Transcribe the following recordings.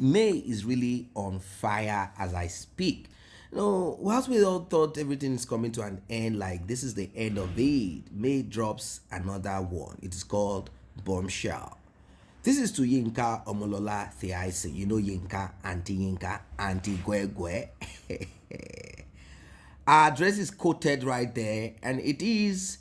May is really on fire as I speak. Whilst we all thought everything is coming to an end, like this is the end of it, May drops another one. It is called Bombshell. This is to Yinka Omolola Theisen. You know Yinka, Yinka, Auntie Gwe. Our address is quoted right there, and it is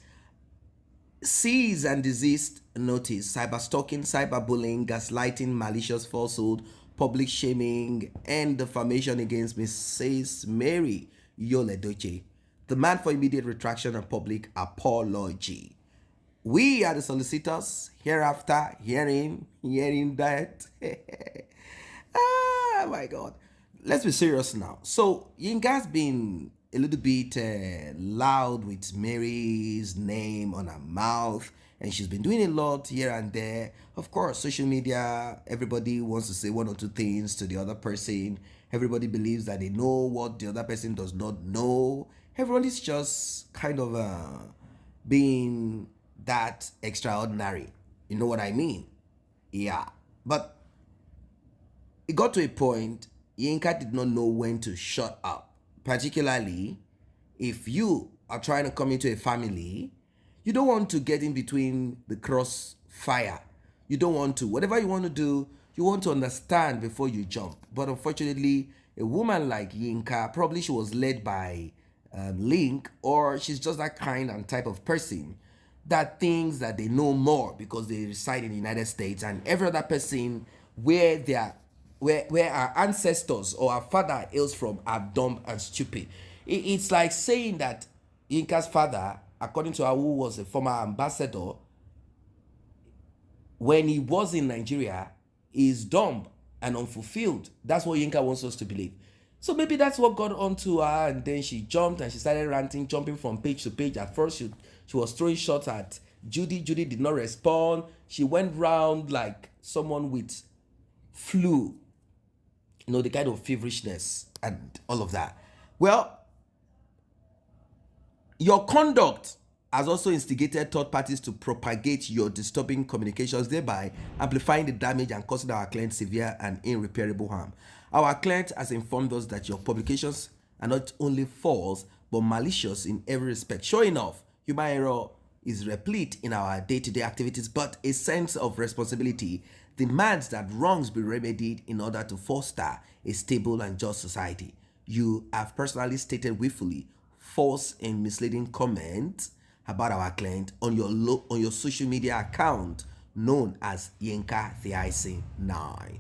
cease and desist notice: cyber stalking, cyberbullying, gaslighting, malicious falsehood, public shaming, and defamation against Mrs. Mary Edochie. Demand for immediate retraction and public apology. We are the solicitors hereafter hearing that. Oh my God. Let's be serious now. So Yinka's been a little bit loud with Mary's name on her mouth, and she's been doing a lot here and there. Of course, social media, everybody wants to say one or two things to the other person. Everybody believes that they know what the other person does not know. Everyone is just kind of being that extraordinary. You know what I mean? Yeah. But it got to a point Yinka did not know when to shut up. Particularly if you are trying to come into a family, you don't want to get in between the crossfire. You don't want to. Whatever you want to do, you want to understand before you jump. But unfortunately, a woman like Yinka, probably she was led by Link, or she's just that kind and type of person that thinks that they know more because they reside in the United States, and every other person where our ancestors or our father hails from are dumb and stupid. It's like saying that Yinka's father, according to her, who was a former ambassador, when he was in Nigeria, is dumb and unfulfilled. That's what Yinka wants us to believe. So maybe that's what got onto her, and then she jumped and she started ranting, jumping from page to page. At first, she was throwing shots at Judy. Judy did not respond. She went round like someone with flu, the kind of feverishness and all of that. Well, your conduct has also instigated third parties to propagate your disturbing communications, thereby amplifying the damage and causing our client severe and irreparable harm. Our client has informed us that your publications are not only false, but malicious in every respect. Sure enough, human error is replete in our day-to-day activities, but a sense of responsibility demands that wrongs be remedied in order to foster a stable and just society. You have personally stated willfully false and misleading comments about our client on your social media account known as Yinka Theisen 9.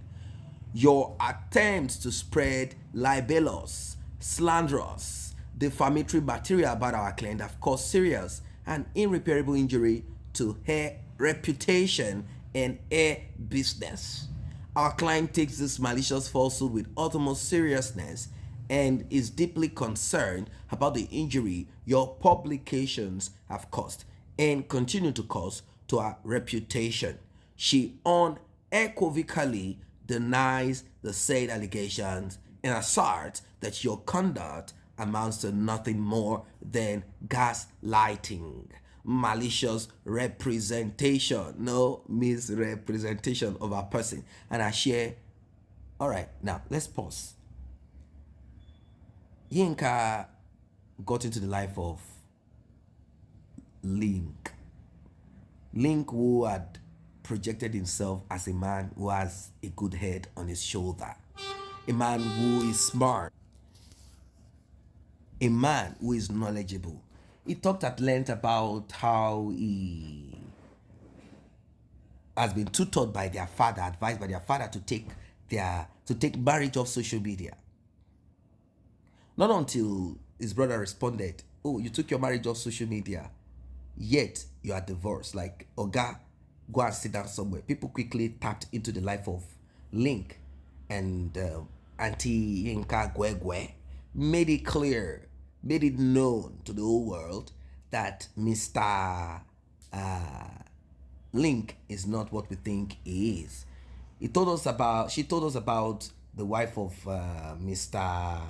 Your attempts to spread libelous, slanderous, defamatory material about our client have caused serious and irreparable injury to her reputation and her business. Our client takes this malicious falsehood with utmost seriousness and is deeply concerned about the injury your publications have caused and continue to cause to our reputation. She unequivocally denies the said allegations and asserts that your conduct amounts to nothing more than gaslighting, malicious representation, no misrepresentation of a person. And I share. All right, now let's pause. Yinka got into the life of Link, who had projected himself as a man who has a good head on his shoulder, a man who is smart, a man who is knowledgeable. He talked at length about how he has been tutored by their father, advised by their father to take marriage off social media. Not until his brother responded, "Oh, you took your marriage off social media, yet you are divorced. Like, Oga, go and sit down somewhere." People quickly tapped into the life of Link, and Auntie Yinka Gwe made it clear, made it known to the whole world that Mr. Link is not what we think he is. She told us about the wife of Mr.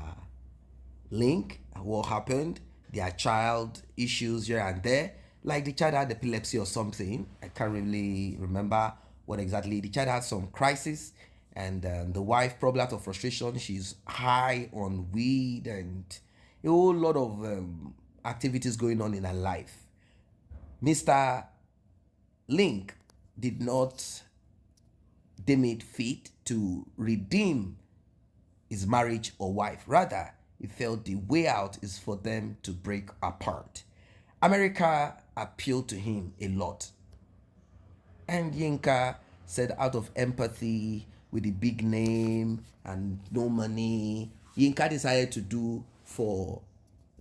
Link, what happened, their child issues here and there. Like the child had epilepsy or something. I can't really remember what exactly. The child had some crisis, And the wife, probably out of frustration, she's high on weed and a whole lot of activities going on in her life. Mr. Link did not deem it fit to redeem his marriage or wife. Rather, he felt the way out is for them to break apart. America appealed to him a lot. And Yinka said, out of empathy with the big name and no money, Yinka decided to do for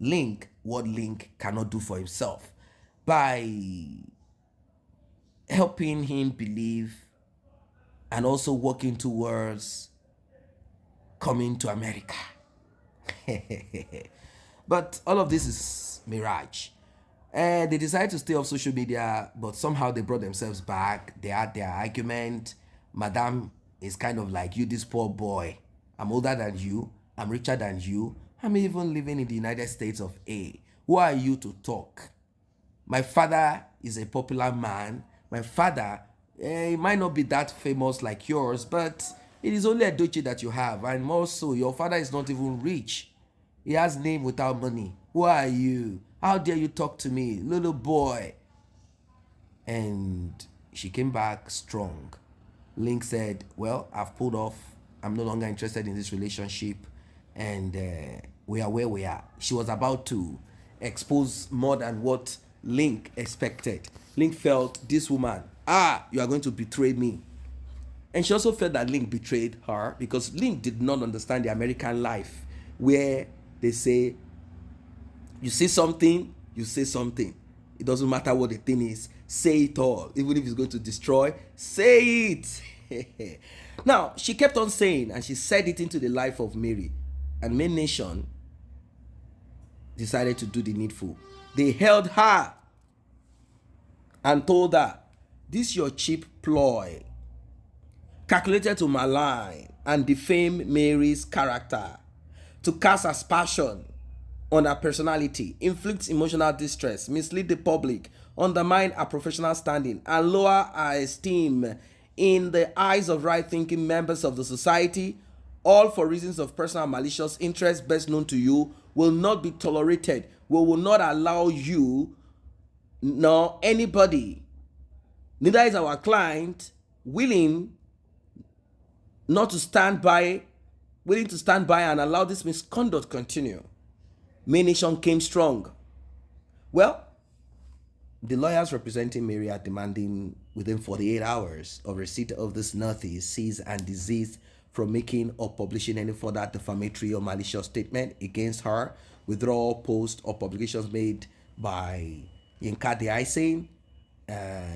Link what Link cannot do for himself by helping him believe and also working towards coming to America. But all of this is mirage. And they decided to stay off social media, but somehow they brought themselves back. They had their argument. Madame is kind of like, you this poor boy. I'm older than you. I'm richer than you. I'm even living in the United States of A. Who are you to talk? My father is a popular man. My father, he might not be that famous like yours, but it is only Edochie that you have. And more so, your father is not even rich. He has name without money. Who are you? How dare you talk to me, little boy? And she came back strong. Link said, well, I've pulled off. I'm no longer interested in this relationship. And we are where we are. She was about to expose more than what Link expected. Link felt, this woman, you are going to betray me. And she also felt that Link betrayed her because Link did not understand the American life where they say, you say something, you say something. It doesn't matter what the thing is. Say it all. Even if it's going to destroy, say it. Now, she kept on saying, and she said it into the life of Mary. And Main Nation decided to do the needful. They held her and told her, this your cheap ploy, calculated to malign and defame Mary's character, to cast aspersion on her personality, inflict emotional distress, mislead the public, undermine her professional standing, and lower her esteem in the eyes of right-thinking members of the society, all for reasons of personal malicious interest best known to you, will not be tolerated. We will not allow you nor anybody, neither is our client, willing to stand by and allow this misconduct continue. Main Nation came strong. Well, the lawyers representing Mary are demanding within 48 hours of receipt of this notice, cease and desist from making or publishing any further defamatory or malicious statement against her, withdraw posts or publications made by Yinka Theisen.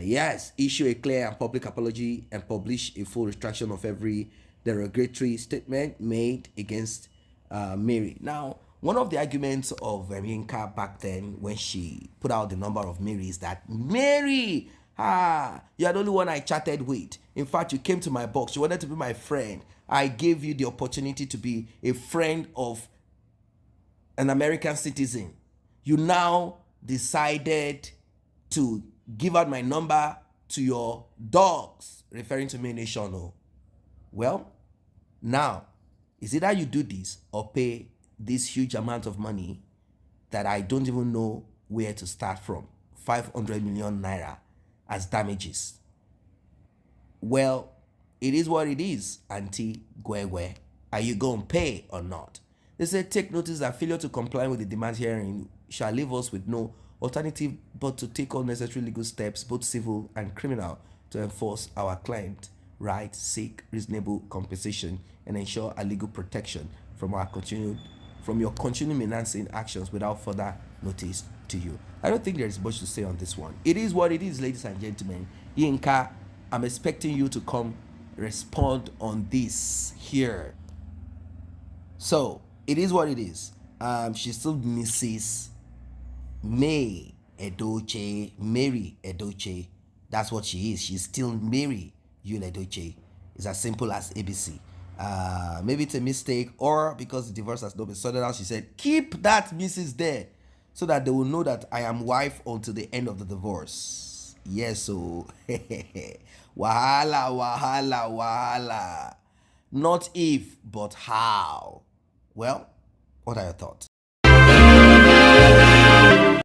Yes, issue a clear and public apology and publish a full retraction of every derogatory statement made against Mary. Now, one of the arguments of Yinka back then when she put out the number of Mary is that, Mary, you are the only one I chatted with. In fact, you came to my box. You wanted to be my friend. I gave you the opportunity to be a friend of an American citizen. You now decided to give out my number to your dogs, referring to Main Nation. Well, now, is either you do this or pay this huge amount of money that I don't even know where to start from, 500 million naira as damages. Well, it is what it is, Auntie Gwegwe. Are you going to pay or not? They said, take notice that failure to comply with the demands herein shall leave us with no alternative but to take all necessary legal steps, both civil and criminal, to enforce our client rights, seek reasonable compensation, and ensure a legal protection from your continued menacing actions without further notice to you. I don't think there is much to say on this one. It is what it is, ladies and gentlemen. Yinka, I'm expecting you to come respond on this here. So, it is what it is. She's still Mrs. Mary Edochie. That's what she is. She's still Mary Edochie. It's as simple as ABC. Maybe it's a mistake, or because the divorce has not been sorted out, she said, keep that Mrs. there so that they will know that I am wife until the end of the divorce. Yes, so wahala. Not if, but how. Well, what are your thoughts?